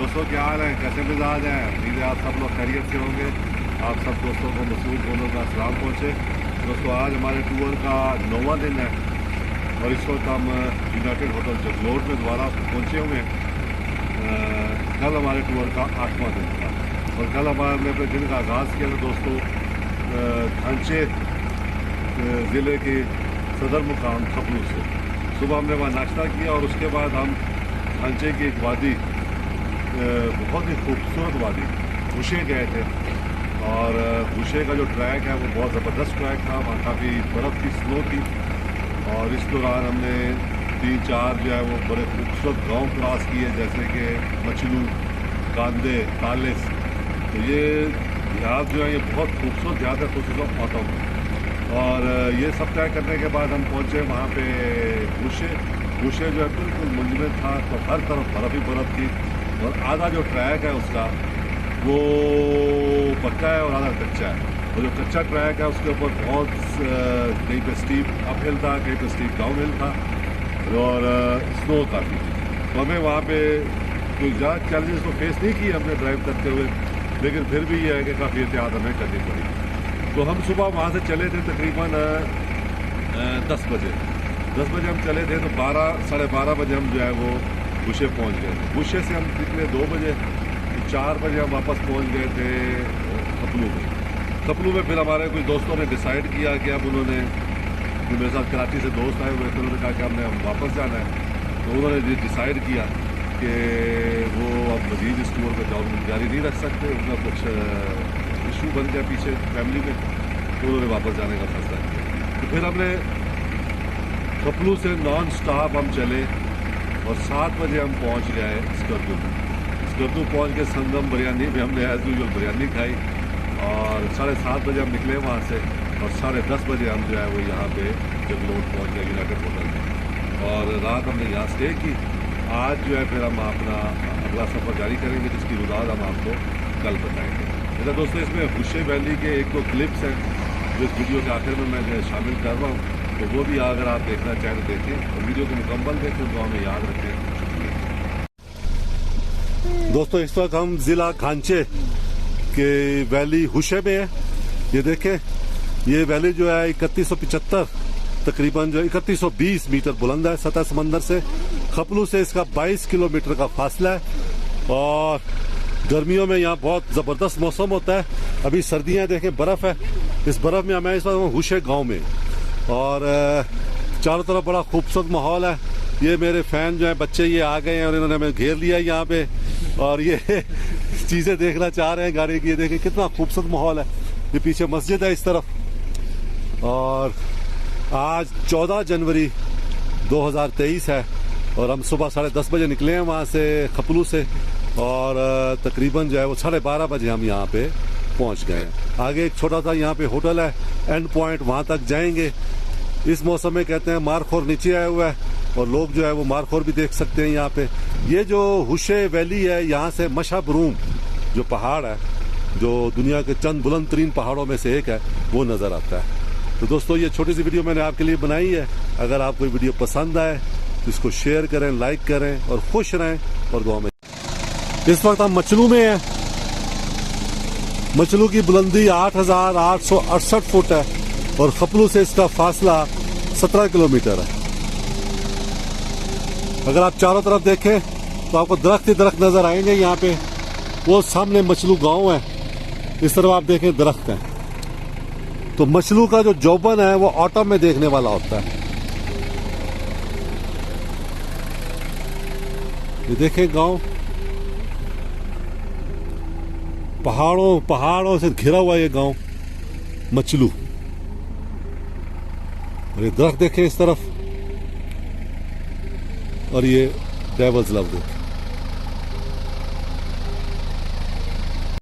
दोस्तों क्या हाल है, कैसे मिजाज हैं? उम्मीद है आप सब लोग खैरियत से होंगे। आप सब दोस्तों को मसूद दोनों का सलाम पहुँचे। दोस्तों आज हमारे टूर का 9वां दिन है और इस वक्त हम यूनाइटेड होटल जगलोट में दोबारा पहुँचे हुए हैं। कल हमारे टूर का 8वां दिन था और कल हमने अपने दिन का आगाज़ किया था दोस्तों खांचे ज़िले के सदर मुकाम खपलू से। सुबह हमने वहाँ नाश्ता किया और उसके बाद हम खांचे की एक वादी, बहुत ही खूबसूरत वादी हुशे गए थे और हुशे का जो ट्रैक है वो बहुत ज़बरदस्त ट्रैक था। वहाँ काफ़ी बर्फ़ की स्नो थी और इस दौरान हमने 3-4 जो है वो बड़े खूबसूरत गांव क्रॉस किए, जैसे कि मचलू, कांदे, तालिस। तो ये देहात जो है ये बहुत खूबसूरत देहात है, खूबसूरत ऑटम। और ये सब तय करने के बाद हम पहुँचे वहाँ पे हुशे जो है बिल्कुल मुंजमद था, तो हर तरफ बर्फ़ ही बर्फ़ थी और आधा जो ट्रैक है उसका वो पक्का है और आधा कच्चा है। और जो कच्चा ट्रैक है उसके ऊपर बहुत कहीं पे स्टीप अप हिल था, कहीं पे स्टीप डाउन हिल था और स्नो काफ़ी थी। तो हमें वहाँ पे कोई ज़्यादा चैलेंजेस तो फेस नहीं किए हमने ड्राइव करते हुए, लेकिन फिर भी ये है कि काफ़ी एहतियात हमें करनी पड़ी। तो हम सुबह वहाँ से चले थे तकरीबन 10 बजे हम चले थे, तो 12-12:30 बजे हम जो है वो हुशे पहुँच गए थे। हुशे से हम निकले 2 बजे, 4 बजे हम वापस पहुँच गए थे खपलू में। फिर हमारे कुछ दोस्तों ने डिसाइड किया कि अब उन्होंने, जो मेरे साथ कराची से दोस्त आए हुए थे, उन्होंने कहा कि हमने वापस जाना है। तो उन्होंने डिसाइड किया कि वो अब मज़ीद इस टूर पर जारी नहीं रख सकते, उनका कुछ इशू बन गया पीछे फैमिली में, तो उन्होंने वापस जाने का फैसला किया। तो फिर हमने खपलू से नॉन स्टॉप हम चले और 7 बजे हम पहुंच गए स्कर्दू पहुंच के संगम बिरयानी में हमने एज यूजुअल बिरयानी खाई और 7:30 बजे हम निकले वहाँ से और 10:30 बजे हम जो है वो यहाँ पे जगलोट पहुँच गए यूनाइटेड होटल में और रात हमने यहाँ स्टे की। आज जो है फिर हम अपना अगला सफ़र जारी करेंगे, जिसकी रुदात हम आपको कल बताएंगे। अच्छा दोस्तों, इसमें हुशे वैली के 1-2 क्लिप्स हैं जो इस वीडियो के आखिर में मैं शामिल कर रहा हूँ, तो वो भी अगर आप देखना चाहें तो देखें और वीडियो को मुकम्मल देखें तो हमें याद रखें। दोस्तों इस वक्त हम ज़िला खांचे के वैली हुशे में है। ये देखें, ये वैली जो है 3175 तकरीबन जो 3120 मीटर बुलंद है सतह समंदर से। खपलू से इसका 22 किलोमीटर का फासला है और गर्मियों में यहाँ बहुत ज़बरदस्त मौसम होता है। अभी सर्दियाँ देखें, बर्फ़ है। इस बर्फ़ में मैं इस वक्त हुशे गांव में और चारों तरफ बड़ा खूबसूरत माहौल है। ये मेरे फ़ैन जो हैं बच्चे, ये आ गए हैं और इन्होंने हमें घेर लिया यहाँ पे और ये चीज़ें देखना चाह रहे हैं गाड़ी की। ये देखें कितना खूबसूरत माहौल है। ये पीछे मस्जिद है इस तरफ और आज 14 जनवरी 2023 है और हम सुबह 10:30 बजे निकले हैं वहाँ से खपलू से और तकरीबन जो है वो 12:30 बजे हम यहाँ पे पहुँच गए हैं। आगे एक छोटा सा यहाँ पे होटल है, एंड पॉइंट, वहाँ तक जाएंगे। इस मौसम में कहते हैं मारखोर नीचे आया हुआ है और लोग जो है वो मारखोर भी देख सकते हैं यहाँ पे। ये जो हुशे वैली है, यहाँ से मशाबरूम जो पहाड़ है, जो दुनिया के चंद बुलंद तरीन पहाड़ों में से एक है, वो नज़र आता है। तो दोस्तों ये छोटी सी वीडियो मैंने आपके लिए बनाई है। अगर आपको ये वीडियो पसंद आए तो इसको शेयर करें, लाइक करें और खुश रहें और दुआ में। इस वक्त हम मचलू में हैं। मचलू की बुलंदी 8,868 फुट है और खपलू से इसका फासला 17 किलोमीटर है। अगर आप चारों तरफ देखें तो आपको दरख्त ही दरख्त नजर आएंगे। यहाँ पे वो सामने मचलू गांव है, इस तरफ आप देखें दरख्त हैं। तो मचलू का जो जोबन है वो ऑटम में देखने वाला होता है। ये देखें गांव पहाड़ों से घिरा हुआ ये गांव मचलू। और ये दरख्त देखें इस तरफ और ये डेविल्स लव।